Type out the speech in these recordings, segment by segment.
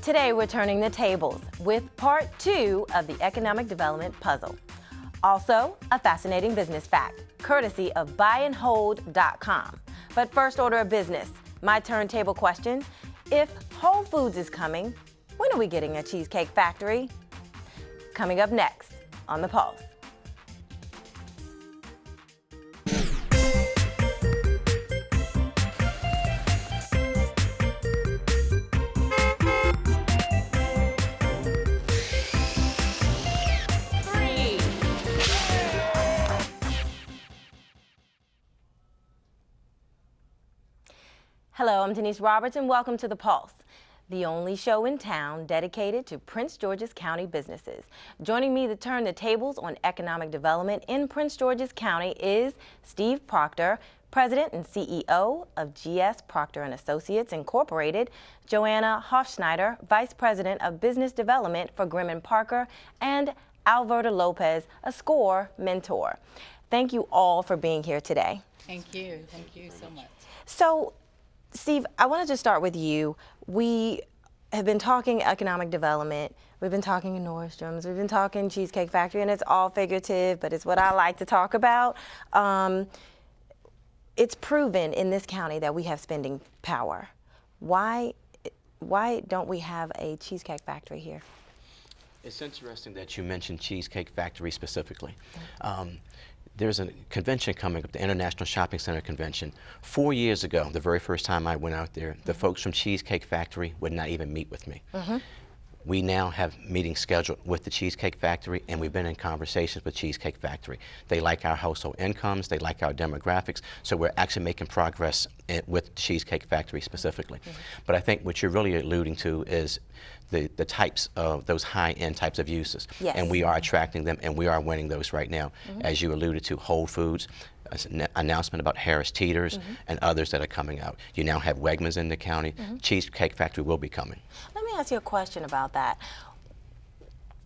Today we're turning the tables with part 2 of the economic development puzzle. Also, a fascinating business fact, courtesy of buyandhold.com. But first order of business, my turntable question. If Whole Foods is coming, when are we getting a Cheesecake Factory? Coming up next on The Pulse. Hello, I'm Denise Roberts and welcome to The Pulse, the only show in town dedicated to Prince George's County businesses. Joining me to turn the tables on economic development in Prince George's County is Steve Proctor, President and CEO of GS Proctor & Associates Incorporated, Joanna Hoffschneider, Vice President of Business Development for Grimm & Parker, and Alverta Lopez, a SCORE mentor. Thank you all for being here today. Thank you so much. So, Steve, I wanted to start with you. We have been talking economic development. We've been talking Nordstrom's. We've been talking Cheesecake Factory, and it's all figurative, but it's what I like to talk about. It's proven in this county that we have spending power. Why don't we have a Cheesecake Factory here? It's interesting that you mentioned Cheesecake Factory specifically. There's a convention coming up, the International Shopping Center Convention. 4 years ago, the very first time I went out there, the folks from Cheesecake Factory would not even meet with me. We now have meetings scheduled with the Cheesecake Factory, and we've been in conversations with Cheesecake Factory. They like our household incomes, they like our demographics, so we're actually making progress with Cheesecake Factory specifically. But I think what you're really alluding to is the types of those high-end types of uses. Yes. And we are attracting them, and we are winning those right now. As you alluded to, Whole Foods, an announcement about Harris Teeters and others that are coming out. You now have Wegmans in the county. Cheesecake Factory will be coming. Let me ask you a question about that.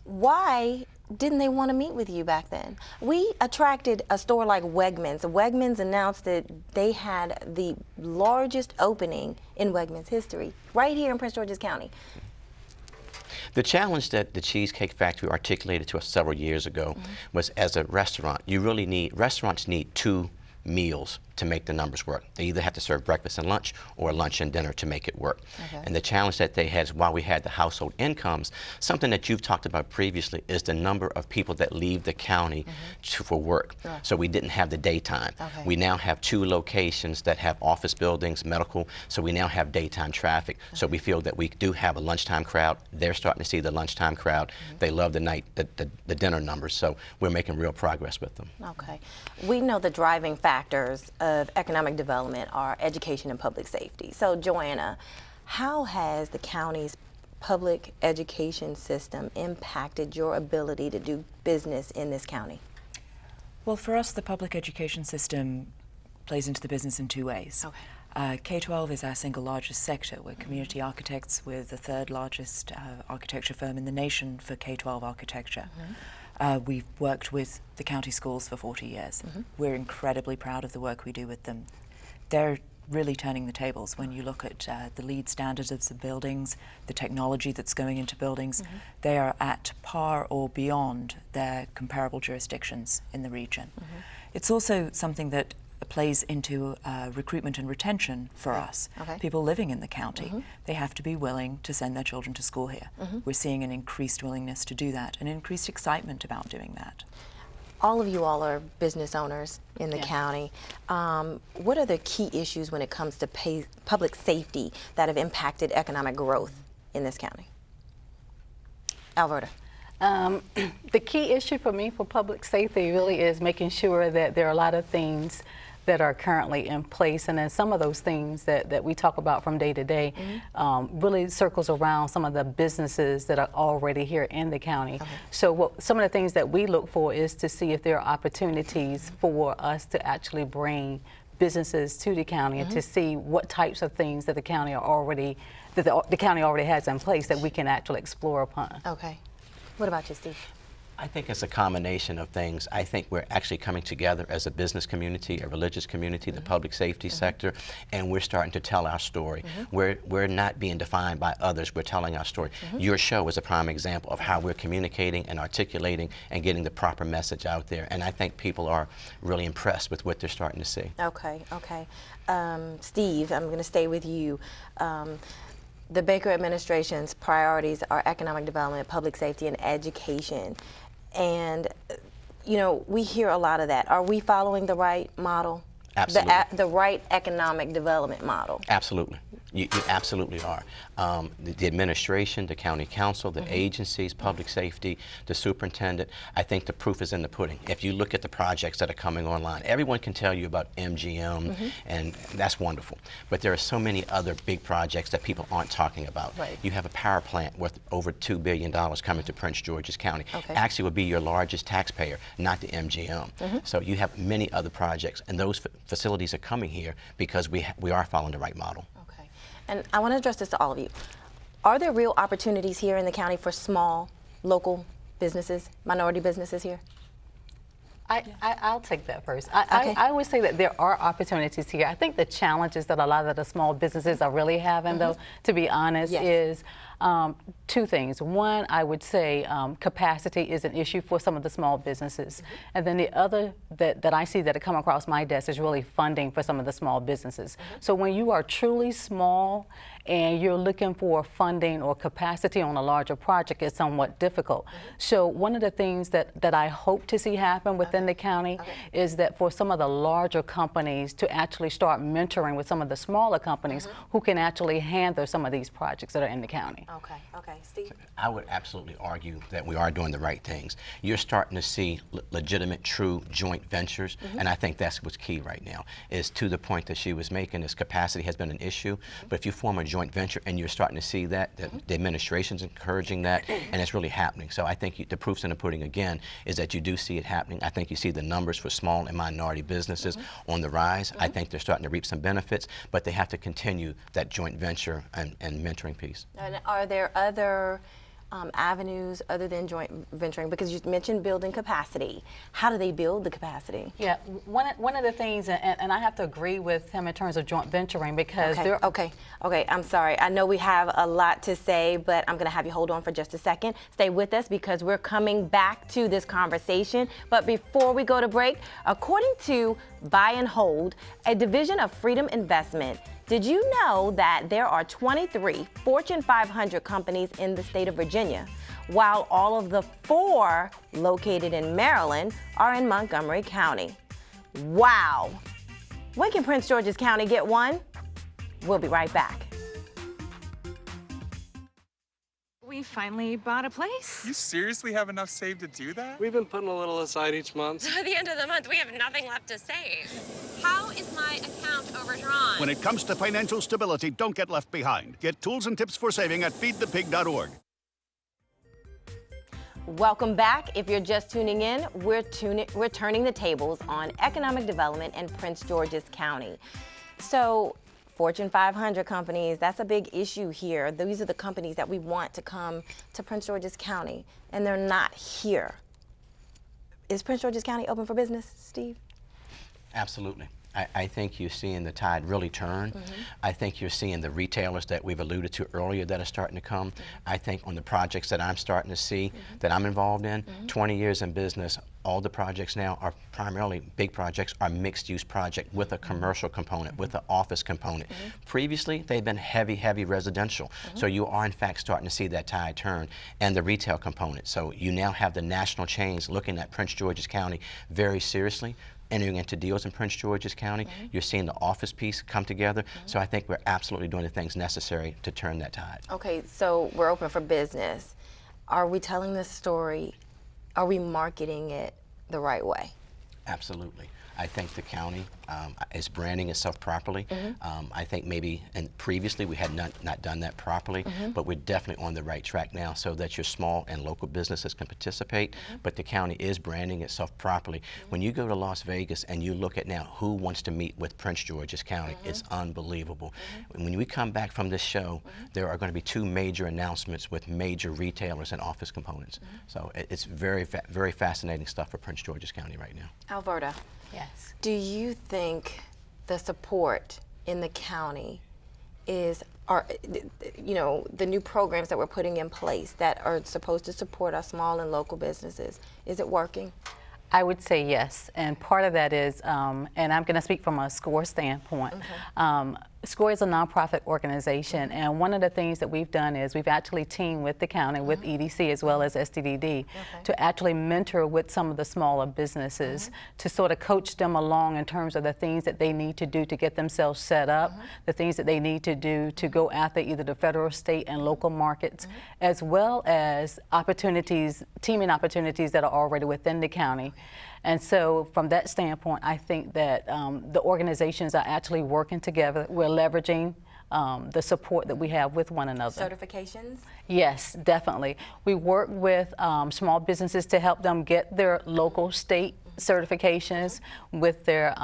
Why didn't they want to meet with you back then? We attracted a store like Wegmans. Wegmans announced that they had the largest opening in Wegmans history, right here in Prince George's County. The challenge that the Cheesecake Factory articulated to us several years ago was, as a restaurant, restaurants need 2 meals to make the numbers work. They either have to serve breakfast and lunch or lunch and dinner to make it work. And the challenge that they had is, while we had the household incomes, something that you've talked about previously is the number of people that leave the county for work. So we didn't have the daytime. We now have 2 locations that have office buildings, medical, so we now have daytime traffic. So we feel that we do have a lunchtime crowd. They're starting to see the lunchtime crowd. They love the dinner numbers, so we're making real progress with them. Okay. We know the driving factors of economic development are education and public safety. So, Joanna, how has the county's public education system impacted your ability to do business in this county? Well, for us, the public education system plays into the business in 2 ways. K-12 is our single largest sector. We're community architects. We're the 3rd largest architecture firm in the nation for K-12 architecture. We've worked with the county schools for 40 years. We're incredibly proud of the work we do with them. They're really turning the tables when you look at the LEED standards of the buildings, the technology that's going into buildings. They are at par or beyond their comparable jurisdictions in the region. It's also something that plays into recruitment and retention for us. People living in the county, they have to be willing to send their children to school here. We're seeing an increased willingness to do that, an increased excitement about doing that. All of you all are business owners in the county. What are the key issues when it comes to public safety that have impacted economic growth in this county? Alverta. The key issue for me for public safety really is making sure that there are a lot of things that are currently in place, and then some of those things that we talk about from day to day really circles around some of the businesses that are already here in the county. So some of the things that we look for is to see if there are opportunities for us to actually bring businesses to the county and to see what types of things that the county already has in place that we can actually explore upon. Okay. What about you, Steve? I think it's a combination of things. I think we're actually coming together as a business community, a religious community, the public safety sector, and we're starting to tell our story. We're not being defined by others, we're telling our story. Your show is a prime example of how we're communicating and articulating and getting the proper message out there, and I think people are really impressed with what they're starting to see. Okay, okay. Steve, I'm going to stay with you. The Baker administration's priorities are economic development, public safety, and education. And, you know, we hear a lot of that. Are we following the right model? Absolutely. The right economic development model? Absolutely. You absolutely are. The administration, the county council, the agencies, public safety, the superintendent, I think the proof is in the pudding. If you look at the projects that are coming online, everyone can tell you about MGM, and that's wonderful. But there are so many other big projects that people aren't talking about. Right. You have a power plant worth over $2 billion coming to Prince George's County. Okay. Actually would be your largest taxpayer, not the MGM. So you have many other projects, and those facilities are coming here because we are following the right model. Okay. And I want to address this to all of you. Are there real opportunities here in the county for small, local businesses, minority businesses here? I'll take that first. Okay. I always say that there are opportunities here. I think the challenges that a lot of the small businesses are really having, though, to be honest, Yes. is two things. One, I would say capacity is an issue for some of the small businesses. And then the other that I see that come across my desk is really funding for some of the small businesses. So when you are truly small and you're looking for funding or capacity on a larger project, it's somewhat difficult. So one of the things that I hope to see happen within the county is that for some of the larger companies to actually start mentoring with some of the smaller companies who can actually handle some of these projects that are in the county. Okay, okay. Steve? I would absolutely argue that we are doing the right things. You're starting to see legitimate, true joint ventures, and I think that's what's key right now, is to the point that she was making, is capacity has been an issue, but if you form a joint venture and you're starting to see that, the administration's encouraging that, and it's really happening. So I think the proof's in the pudding again, is that you do see it happening. I think you see the numbers for small and minority businesses on the rise. I think they're starting to reap some benefits, but they have to continue that joint venture and mentoring piece. And are there other avenues other than joint venturing? Because you mentioned building capacity. How do they build the capacity? Yeah, one of the things, and I have to agree with him in terms of joint venturing, because Okay, I'm sorry. I know we have a lot to say, but I'm going to have you hold on for just a second. Stay with us because we're coming back to this conversation. But before we go to break, according to Buy and Hold, a division of Freedom Investment, did you know that there are 23 Fortune 500 companies in the state of Virginia, while all of the 4 located in Maryland are in Montgomery County? Wow! When can Prince George's County get one? We'll be right back. We finally bought a place. You seriously have enough saved to do that? We've been putting a little aside each month. At the end of the month, we have nothing left to save. How is my account overdrawn? When it comes to financial stability, don't get left behind. Get tools and tips for saving at feedthepig.org. Welcome back. If you're just tuning in, we're turning the tables on economic development in Prince George's County. So, Fortune 500 companies, that's a big issue here. These are the companies that we want to come to Prince George's County, and they're not here. Is Prince George's County open for business, Steve? Absolutely. I think you're seeing the tide really turn. I think you're seeing the retailers that we've alluded to earlier that are starting to come. I think on the projects that I'm starting to see, that I'm involved in, 20 years in business, all the projects now are primarily, big projects, are mixed-use project with a commercial component, with an office component. Previously, they've been heavy residential. So you are, in fact, starting to see that tide turn, and the retail component. So you now have the national chains looking at Prince George's County very seriously, entering into deals in Prince George's County. You're seeing the office piece come together. So I think we're absolutely doing the things necessary to turn that tide. Okay, so we're open for business. Are we telling this story? Are we marketing it the right way? Absolutely. I think the county is branding itself properly. I think maybe, and previously we had not done that properly, but we're definitely on the right track now so that your small and local businesses can participate, but the county is branding itself properly. When you go to Las Vegas and you look at now who wants to meet with Prince George's County, it's unbelievable. When we come back from this show, there are going to be 2 major announcements with major retailers and office components. So it's very fascinating stuff for Prince George's County right now. Alverta, Yes. do you think the support in the county is, the new programs that we're putting in place that are supposed to support our small and local businesses, is it working? I would say yes, and part of that is, and I'm going to speak from a SCORE standpoint. SCORE is a nonprofit organization, and one of the things that we've done is we've actually teamed with the county, with EDC as well as STDD, to actually mentor with some of the smaller businesses to sort of coach them along in terms of the things that they need to do to get themselves set up, the things that they need to do to go after either the federal, state, and local markets, as well as opportunities, teaming opportunities that are already within the county. And so from that standpoint, I think that the organizations are actually working together. We're leveraging the support that we have with one another. Certifications? Yes, definitely. We work with small businesses to help them get their local state certifications with their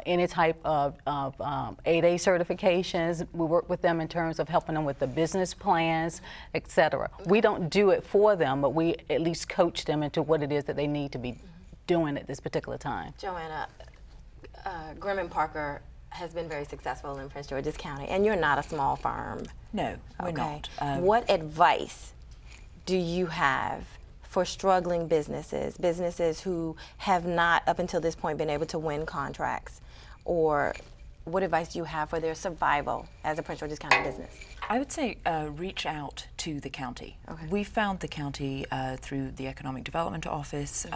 any type of 8A certifications. We work with them in terms of helping them with the business plans, etc. We don't do it for them, but we at least coach them into what it is that they need to be doing at this particular time. Joanna, Grimm & Parker has been very successful in Prince George's County, and you're not a small firm. No, we're not. What advice do you have for struggling businesses who have not, up until this point, been able to win contracts? Or what advice do you have for their survival as a Prince George's County business? I would say reach out to the county. We found the county through the Economic Development Office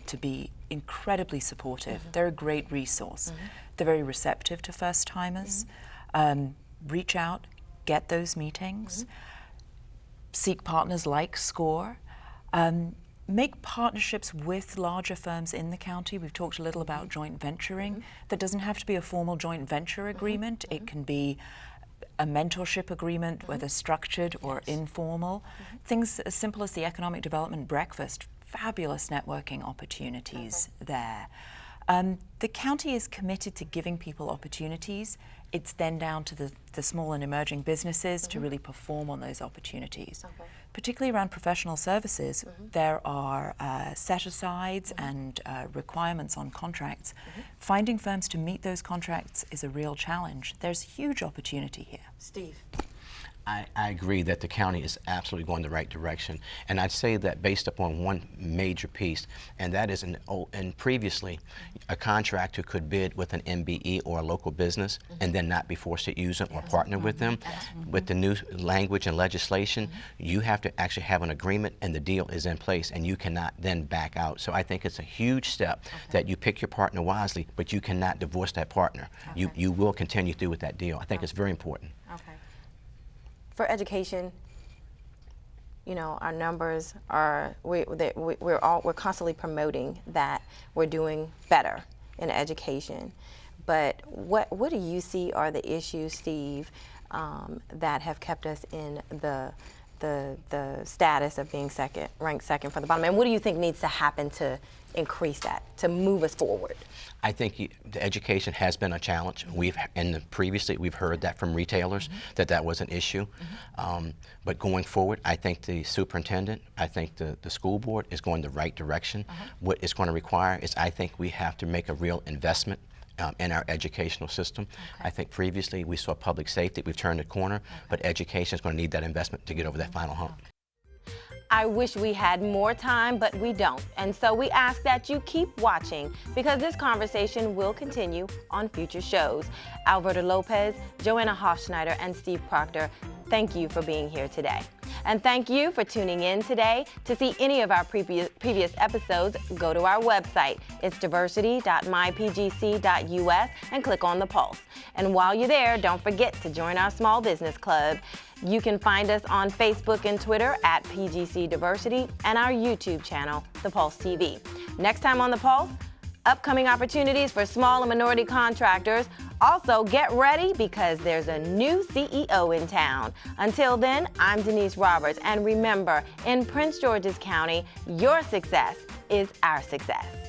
to be incredibly supportive. They're a great resource. They're very receptive to first-timers. Reach out, get those meetings, seek partners like SCORE, make partnerships with larger firms in the county. We've talked a little about joint venturing. That doesn't have to be a formal joint venture agreement. It can be a mentorship agreement, whether structured or informal. Things as simple as the Economic Development Breakfast, fabulous networking opportunities there. The county is committed to giving people opportunities. It's then down to the small and emerging businesses to really perform on those opportunities. Particularly around professional services, there are set-asides and requirements on contracts. Finding firms to meet those contracts is a real challenge. There's huge opportunity here. Steve. I agree that the county is absolutely going the right direction, and I'd say that based upon one major piece, and that is, and previously, a contractor could bid with an MBE or a local business and then not be forced to use them or partner with them. With the new language and legislation, you have to actually have an agreement and the deal is in place and you cannot then back out. So I think it's a huge step that you pick your partner wisely, but you cannot divorce that partner. You will continue through with that deal. I think it's very important. For education, you know, our numbers are, we're constantly promoting that we're doing better in education. But what do you see are the issues, Steve, that have kept us in the status of being ranked second from the bottom? And what do you think needs to happen to increase that, to move us forward? I think the education has been a challenge. Previously we've heard that from retailers that was an issue. But going forward, I think the superintendent, I think the school board is going the right direction. What it's going to require is, I think we have to make a real investment in our educational system. I think previously we saw public safety, we've turned the corner, but education is going to need that investment to get over that final hump. I wish we had more time, but we don't. And so we ask that you keep watching because this conversation will continue on future shows. Alverta Lopez, Joanna Hoffschneider, and Steve Proctor, thank you for being here today. And thank you for tuning in today. To see any of our previous episodes, go to our website. It's diversity.mypgc.us and click on the Pulse. And while you're there, don't forget to join our Small Business Club. You can find us on Facebook and Twitter at PGC Diversity and our YouTube channel, The Pulse TV. Next time on The Pulse, upcoming opportunities for small and minority contractors. Also, get ready because there's a new CEO in town. Until then, I'm Denise Roberts, and remember, in Prince George's County, your success is our success.